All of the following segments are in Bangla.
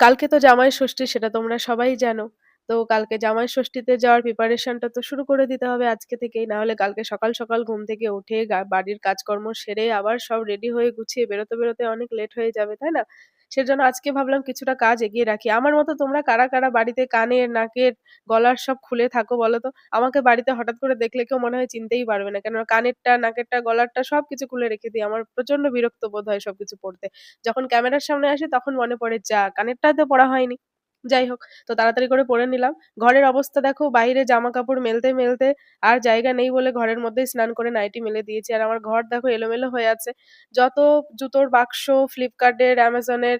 কালকে তো জামাই ষষ্ঠী সেটা তোমরা সবাই জানো। তো কালকে জামাই ষষ্ঠীতে যাওয়ার প্রিপারেশনটা তো শুরু করে দিতে হবে আজকে থেকেই। না হলে কালকে সকাল, সকাল ঘুম থেকে উঠে বাড়ির কাজকর্ম সেরে আবার সব রেডি হয়ে গুছিয়ে বেরোতে অনেক লেট হয়ে যাবে, তাই না? সেজন্য আজকে ভাবলাম কিছুটা কাজ এগিয়ে রাখি। আমার মতো তোমরা কারা বাড়িতে কানের, নাকের, গলার সব খুলে থাকো বলো তো? আমাকে বাড়িতে হঠাৎ করে দেখলে কেউ মনে হয় চিনতেই পারবে না। কেননা কানেরটা, নাকেরটা, গলারটা সবকিছু খুলে রেখে দিই। আমার প্রচন্ড বিরক্ত বোধ হয় সবকিছু পড়তে। যখন ক্যামেরার সামনে আসি তখন মনে পড়ে যা কানেরটা তো পড়া হয়নি। যাই হোক, তো তাড়াতাড়ি করে পরে নিলাম। ঘরের অবস্থা দেখো, বাইরে জামাকাপড় মেলতে আর জায়গা নেই বলে ঘরের মধ্যেই স্নান করে নাইটি মেলে দিয়েছি। আর আমার ঘর দেখো এলোমেলো হয়ে আছে। যত জুতোর বাক্স Flipkart এর, Amazon এর,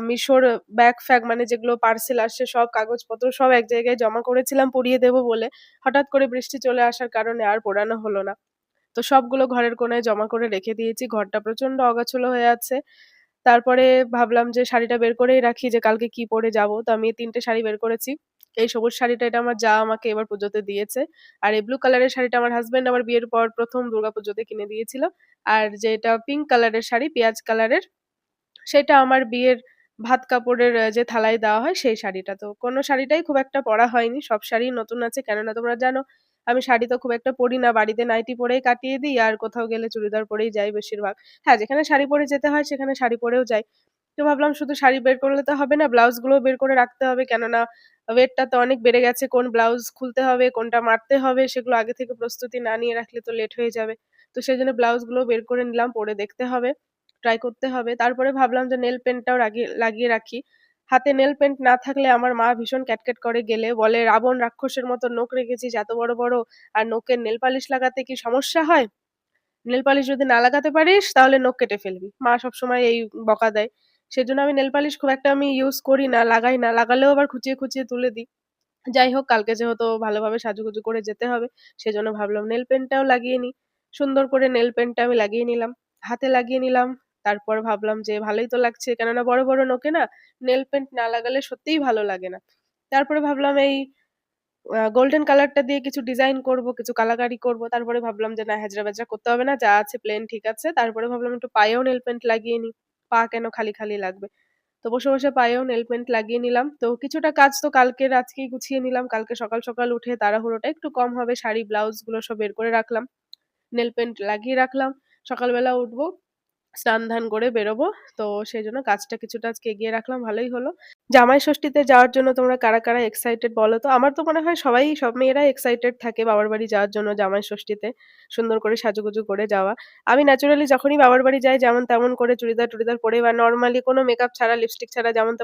মিশোর ব্যাগ-ফ্যাগ মানে যেগুলো পার্সেল আসছে সব কাগজপত্র সব এক জায়গায় জমা করেছিলাম পুড়িয়ে দেব বলে। হঠাৎ করে বৃষ্টি চলে আসার কারণে আর পোড়ানো হলো না। তো সবগুলো ঘরের কোণায় জমা করে রেখে দিয়েছি। ঘরটা প্রচন্ড অগোছালো হয়ে আছে। তারপরে ভাবলাম যে শাড়িটা বের করেই রাখি যে কালকে কি পরে যাবো। তো আমি ৩ টে শাড়ি বের করেছি। এই সবুজ শাড়িটা এটা আমার যা আমাকে এবার পুজোতে দিয়েছে। আর এই ব্লু কালারের শাড়িটা আমার হাসব্যান্ড আমার বিয়ের পর ১ম দুর্গাপুজোতে কিনে দিয়েছিল। আর যেটা পিঙ্ক কালারের শাড়ি, পেঁয়াজ কালারের, সেটা আমার বিয়ের ভাত কাপড়ের যে থালায় দেওয়া হয় সেই শাড়িটা। তো কোনো শাড়িটাই খুব একটা পরা হয়নি। সব শাড়িই নতুন আছে। কেননা তোমরা জানো আমি শাড়ি তো খুব একটা পরি না। বাড়িতে নাইটি পরেই কাটিয়ে দিই আর কোথাও গেলে চুড়িদার পরেই যাই বেশিরভাগ। হ্যাঁ, যেখানে শাড়ি পরে যেতে হয় সেখানে শাড়ি পরেও যাই। তো ভাবলাম শুধু শাড়ি বের করলে তো হবে না, ব্লাউজ গুলোও বের করে রাখতে হবে। কেননা ওয়েটটা তো অনেক বেড়ে গেছে। কোন ব্লাউজ খুলতে হবে, কোনটা মারতে হবে সেগুলো আগে থেকে প্রস্তুতি না নিয়ে রাখলে তো লেট হয়ে যাবে। তো সেজন্য ব্লাউজ গুলো বের করে নিলাম, পরে দেখতে হবে। ট্রাই করতে হবে। তারপরে ভাবলাম যে নেল পেন্টটাও লাগিয়ে রাখি। হাতে নেল পেন্ট না থাকলে আমার মা ভীষণ ক্যাটক্যাট করে গেলে। বলে, "রাবণ রাক্ষসের মতো নখ রেখেছিস এত বড়, আর নখে নেল পালিশ লাগাতে কি সমস্যা হয়? নেল পালিশ যদি না লাগাতে পারিস তাহলে নখ কেটে ফেলবি।" মা সবসময় এই বকা দেয়। সেজন্য আমি নেল পালিশ খুব একটা ইউজ করি না, লাগাই না। লাগালেও আবার খুঁচিয়ে তুলে দিই। যাই হোক, কালকে যেহেতু ভালোভাবে সাজুগুজু করে যেতে হবে, সেজন্য ভাবলাম নেল পেন্টটাও লাগিয়ে নিই। সুন্দর করে নেল পেন্টটা আমি লাগিয়ে নিলাম। হাতে লাগিয়ে নিলাম। তারপর ভাবলাম যে ভালোই তো লাগছে। কেননা বড় নখে না নেল পেন্ট না লাগালে সত্যিই ভালো লাগে না। তারপরে ভাবলাম এই গোল্ডেন কালারটা দিয়ে কিছু ডিজাইন করব, কিছু কালাকারি করব। তারপরে ভাবলাম যে না, হ্যাজরা-ব্যাজরা করতে হবে না। যা আছে প্লেন ঠিক আছে। তারপরে ভাবলাম একটু পায়েও নেল পেন্ট লাগিয়ে নিই। পা কেন খালি লাগবে। তো বসে পায়েও নেল পেন্ট লাগিয়ে নিলাম। তো কিছুটা কাজ তো কালকের আজকেই গুছিয়ে নিলাম। কালকে সকাল উঠে তাড়াহুড়োটা একটু কম হবে। শাড়ি, ব্লাউজ গুলো সব বের করে রাখলাম। নেল পেন্ট লাগিয়ে রাখলাম। সকালবেলা উঠবো, স্নান-ধান করে বেরোবো। তো সেজন্য কাজটা কিছুটা আজকে এগিয়ে রাখলাম, ভালোই হলো। জামাই ষষ্ঠীতে যাওয়ার জন্য তোমরা কারা এক্সাইটেড বলো তো? আমার তো মনে হয় সব মেয়েরাই এক্সাইটেড থাকে বাবার বাড়ি যাওয়ার জন্য জামাই ষষ্ঠীতে। সুন্দর করে সাজুগুজু করে যাওয়া। আমি ন্যাচারালি যখনই বাবার বাড়ি যাই যেমন তেমন করে চুড়িদার-টুড়িদার পরে বা নরমালি কোনো মেকআপ ছাড়া, লিপস্টিক ছাড়া যেমন